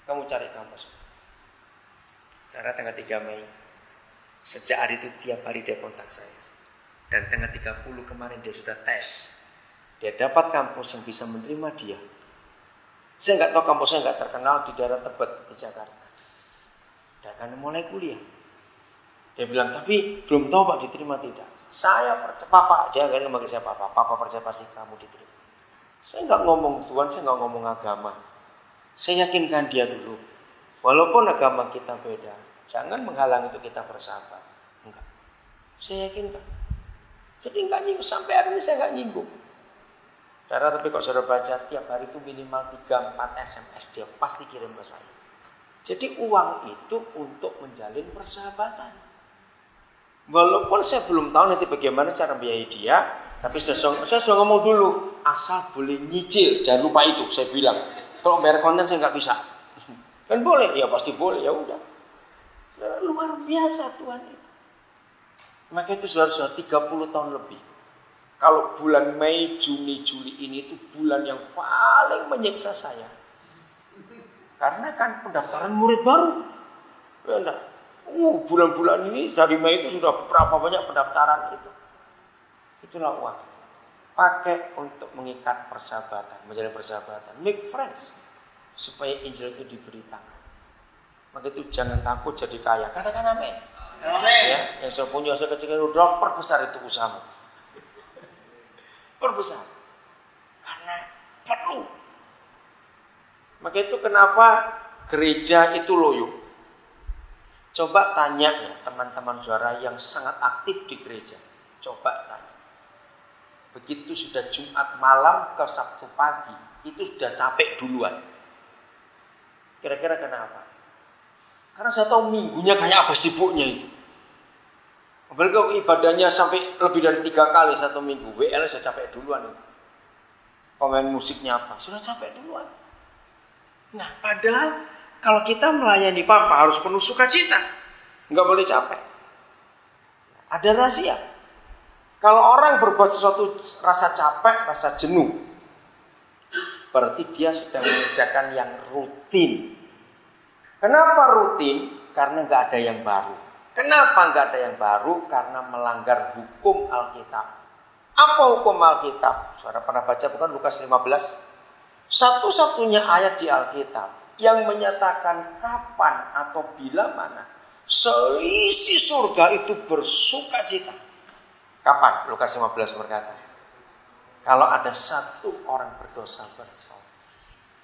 Kamu cari kampus. Karena tanggal 3 Mei, sejak hari itu tiap hari dia kontak saya. Dan tanggal 30 kemarin dia sudah tes. Dia dapat kampus yang bisa menerima dia. Saya nggak tahu kampusnya nggak terkenal di daerah Tebet di Jakarta. Dia akan mulai kuliah. Dia bilang, tapi belum tahu Pak diterima tidak. Saya percaya, Papa, jangan manggil saya Papa. Papa percaya pasti kamu diterima. Saya nggak ngomong Tuhan, saya nggak ngomong agama. Saya yakinkan dia dulu. Walaupun agama kita beda, jangan menghalangi itu kita bersahabat. Enggak. Saya yakinkan. Jadi nggak nyinggung, sampai hari ini saya nggak nyinggung. Darah, tapi kok saudara baca tiap hari itu minimal 3-4 SMS dia pasti kirim ke saya. Jadi uang itu untuk menjalin persahabatan. Walaupun saya belum tahu nanti bagaimana cara biayai dia, tapi saya sudah ngomong dulu, asal boleh nyicil, jangan lupa itu saya bilang. Kalau bayar konten saya nggak bisa. Kan boleh, ya pasti boleh, ya udah. Luar biasa Tuhan itu. Maka itu sudah 30 tahun lebih. Kalau bulan Mei, Juni, Juli ini itu bulan yang paling menyiksa saya. Karena kan pendaftaran murid baru. Ya enggak. Bulan-bulan ini dari Mei itu sudah berapa banyak pendaftaran itu. Itulah uang. Pakai untuk mengikat persahabatan, menjalin persahabatan, make friends. Supaya Injil itu diberitakan. Maka itu jangan takut jadi kaya. Katakan amin. Amin. Ya, yang saya punya, saya kecil-kecil udah perbesar itu usahamu. Perbesar. Karena perlu. Maka itu kenapa gereja itu loyo. Coba tanya ya teman-teman saudara yang sangat aktif di gereja. Coba tanya. Begitu sudah Jumat malam ke Sabtu pagi, itu sudah capek duluan. Kira-kira kenapa? Karena saya tahu minggunya kayak apa sibuknya itu. Apalagi kalau ibadahnya sampai lebih dari 3 kali satu minggu, WL sudah capek duluan itu. Pemain musiknya apa? Sudah capek duluan. Nah, padahal kalau kita melayani Papa harus penuh sukacita. Enggak boleh capek. Ada rahasia. Kalau orang berbuat sesuatu rasa capek, rasa jenuh, berarti dia sedang mengerjakan yang rutin. Kenapa rutin? Karena enggak ada yang baru. Kenapa enggak ada yang baru? Karena melanggar hukum Alkitab. Apa hukum Alkitab? Saudara pernah baca bukan Lukas 15? Satu-satunya ayat di Alkitab yang menyatakan kapan atau bila mana seisi surga itu bersukacita. Kapan? Lukas 15 berkata, kalau ada satu orang berdosa bertobat.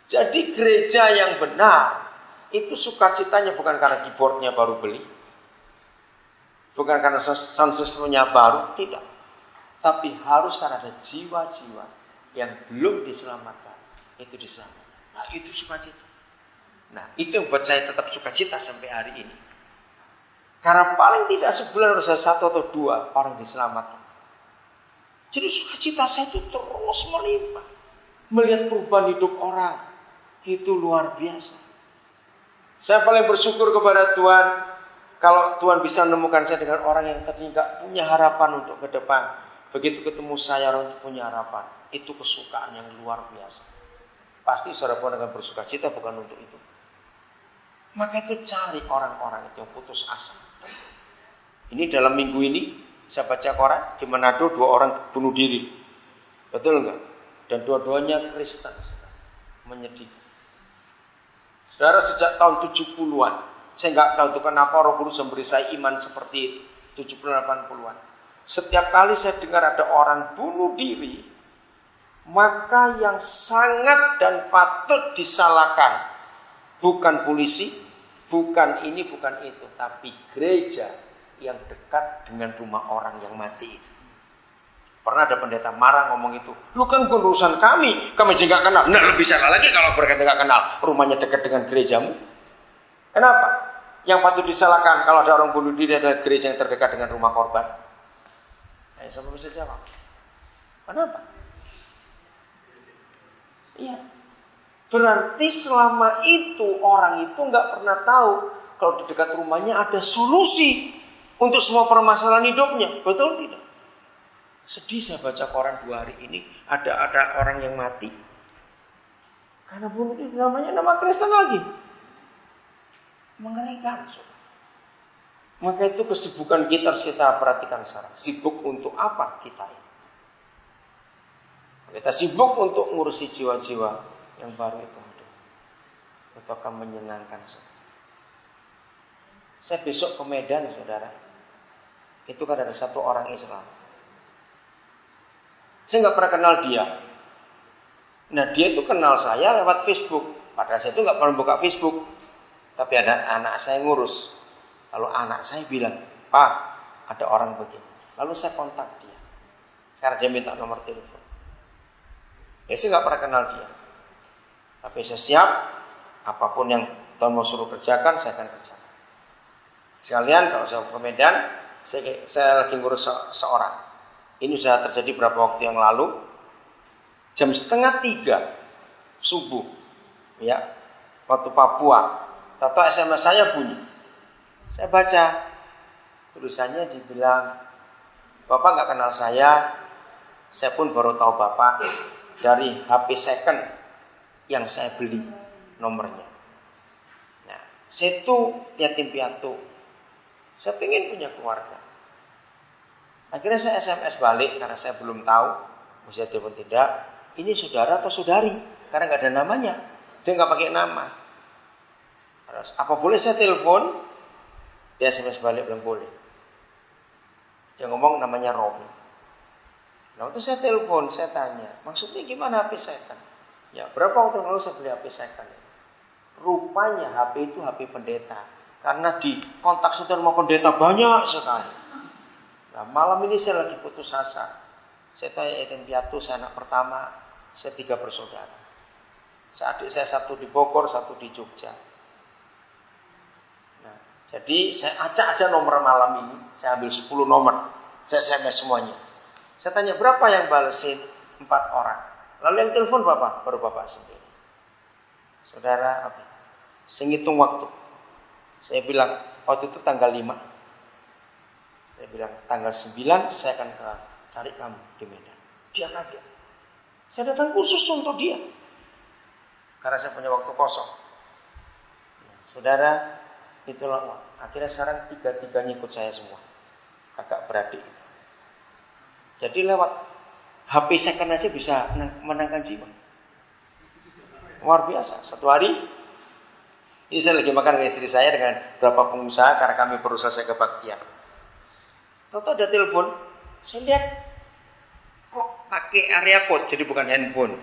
Jadi gereja yang benar itu sukacitanya bukan karena keyboardnya baru beli, bukan karena sound systemnya baru, tidak. Tapi harus karena ada jiwa-jiwa yang belum diselamatkan, itu diselamatkan. Nah, itu sukacita. Nah, itu yang buat saya tetap sukacita sampai hari ini. Karena paling tidak sebulan harus ada 1 atau 2 orang diselamatkan. Jadi sukacita saya itu terus melimpah. Melihat perubahan hidup orang, itu luar biasa. Saya paling bersyukur kepada Tuhan kalau Tuhan bisa menemukan saya dengan orang yang tadinya gak punya harapan untuk ke depan. Begitu ketemu saya, orang itu punya harapan. Itu kesukaan yang luar biasa. Pasti saudara pun akan bersuka cita bukan untuk itu. Maka itu cari orang-orang itu yang putus asa. Ini dalam minggu ini, saya baca koran, di Manado 2 orang bunuh diri. Betul enggak? Dan dua-duanya Kristen. Menyedihkan. Saudara, sejak tahun 70-an, saya nggak tahu itu kenapa Roh Kudus memberi saya iman seperti itu. 70-80-an. Setiap kali saya dengar ada orang bunuh diri, maka yang sangat dan patut disalahkan bukan polisi, bukan ini, bukan itu, tapi gereja yang dekat dengan rumah orang yang mati itu. Pernah ada pendeta marah ngomong itu, lu kan urusan kami aja nggak kenal. Nah, lebih salah lagi kalau berkata nggak kenal, rumahnya dekat dengan gerejamu. Kenapa? Yang patut disalahkan kalau ada orang bunuh diri adalah gereja yang terdekat dengan rumah korban. Siapa bisa jawab? Kenapa? Iya. Berarti selama itu orang itu nggak pernah tahu kalau di dekat rumahnya ada solusi untuk semua permasalahan hidupnya. Betul tidak? Sedih saya baca koran 2 hari ini ada orang yang mati karena bunuh diri, namanya nama Kristen lagi. Mengerikan. Maka itu kesibukan kita harus kita perhatikan sekarang. Sibuk untuk apa kita ini? Kita sibuk untuk ngurusi jiwa-jiwa yang baru itu. Itu akan menyenangkan. Saya besok ke Medan, saudara. Itu kan ada satu orang Islam. Saya nggak pernah kenal dia. Nah, dia itu kenal saya lewat Facebook. Padahal saya itu nggak pernah buka Facebook. Tapi ada anak saya ngurus. Lalu anak saya bilang, "Pak, ada orang begini." Lalu saya kontak dia. Karena dia minta nomor telepon. Ya, saya nggak pernah kenal dia. Tapi saya siap. Apapun yang Tuhan mau suruh kerjakan, saya akan kerjakan. Sekalian kalau saya ke Medan, saya lagi ngurus seorang. Ini sudah terjadi beberapa waktu yang lalu. Jam 2:30 subuh, ya, waktu Papua. Tahu SMS saya bunyi. Saya baca, tulisannya dibilang, "Bapak nggak kenal saya pun baru tahu Bapak dari HP second yang saya beli nomornya. Nah, saya itu yatim piatu. Saya pengen punya keluarga." Akhirnya saya SMS balik karena saya belum tahu, bisa telepon tidak. Ini saudara atau saudari? Karena nggak ada namanya, dia nggak pakai nama. Terus, apa boleh saya telepon? Dia SMS balik, belum boleh. Dia ngomong namanya Romi. Nah, waktu saya telepon, saya tanya, maksudnya gimana HP second? Ya, berapa waktu lalu saya beli HP second? Rupanya HP itu HP pendeta. Karena di kontak saudara sama pendeta banyak sekali. Nah, malam ini saya lagi putus asa. Saya tanya yatim piatu, saya anak pertama, saya 3 bersaudara. Adik saya 1 di Bogor, 1 di Jogja. Nah, jadi saya acak aja nomor malam ini, saya ambil 10 nomor, saya SMS semuanya. Saya tanya berapa yang balesin? 4 orang. Lalu yang telepon Bapak? Baru Bapak sendiri. Saudara, apa? Saya ngitung waktu. Saya bilang, waktu itu tanggal 5. Saya bilang, tanggal 9 saya akan cari kamu di Medan. Dia kaget. Saya datang khusus untuk dia. Karena saya punya waktu kosong. Nah, saudara, itulah. Akhirnya sekarang 3-3 ikut saya semua. Kakak beradik itu. Jadi lewat HP second aja bisa menangkan jiwa. Luar biasa. Satu hari, ini saya lagi makan dengan istri saya dengan beberapa pengusaha karena kami berusaha saya kebaktian. Tahu ada telepon, saya lihat kok pakai area code, jadi bukan handphone.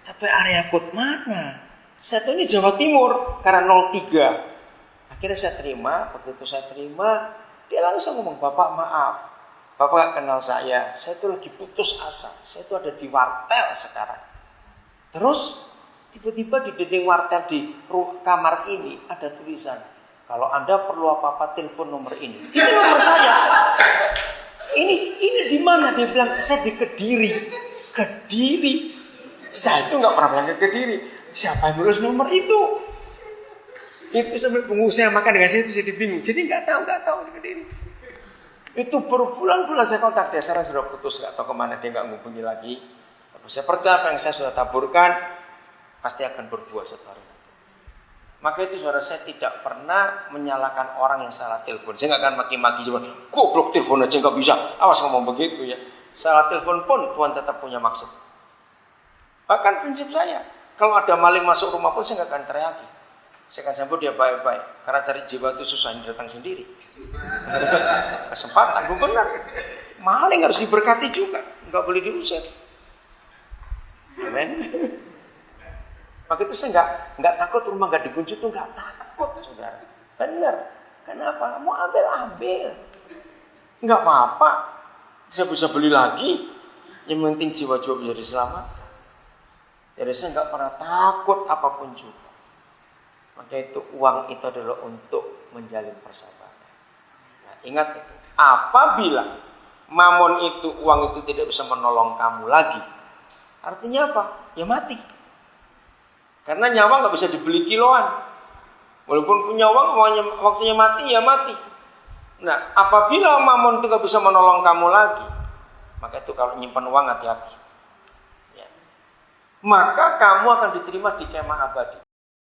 Tapi area code mana? Saya tahu ini Jawa Timur karena 03. Akhirnya saya terima, begitu saya terima, dia langsung ngomong, "Bapak maaf, Bapak gak kenal saya itu lagi putus asa, saya itu ada di wartel sekarang." Terus tiba-tiba di dinding wartel di kamar ini ada tulisan, "Kalau Anda perlu apa-apa telepon nomor ini." Itu nomor saya. Ini di mana? Dia bilang, "Saya di Kediri." Kediri. Saya itu nggak pernah bilang ke Kediri. Siapa yang nulis nomor itu? Itu sampai pengusaha makan dengan saya itu jadi bingung. Jadi nggak tahu di Kediri. Itu berbulan-bulan saya kontak dia, sekarang sudah putus, nggak tahu kemana, dia nggak menghubungi lagi. Tapi saya percaya apa yang saya sudah taburkan pasti akan berbuah suatu hari. Maka itu saudara, saya tidak pernah menyalahkan orang yang salah telepon. Saya nggak akan maki-maki cuma, "Goblok, telepon aja nggak bisa." Awas ngomong begitu ya. Salah telepon pun Tuhan tetap punya maksud. Bahkan prinsip saya, kalau ada maling masuk rumah pun saya nggak akan teriaki. Saya akan sambut dia baik-baik. Karena cari jiwa itu susah, ini datang sendiri. Kesempatan, benar. Maling harus diberkati juga, nggak boleh diusir. Amin. Maka itu saya nggak takut rumah nggak dikunci, tuh nggak takut, saudara. Benar. Kenapa? Mau ambil. Nggak apa-apa. Saya bisa beli lagi. Yang penting jiwa-jiwa bisa diselamatkan. Jadi saya nggak pernah takut apapun juga. Maka itu uang itu adalah untuk menjalin persahabatan. Nah, ingat itu. Apabila mamon itu, uang itu tidak bisa menolong kamu lagi, artinya apa? Ya mati. Karena nyawa nggak bisa dibeli kiloan. Walaupun punya uang, waktunya mati, ya mati. Nah, apabila mamon itu nggak bisa menolong kamu lagi, maka itu kalau nyimpan uang hati-hati. Ya. Maka kamu akan diterima di kemah abadi.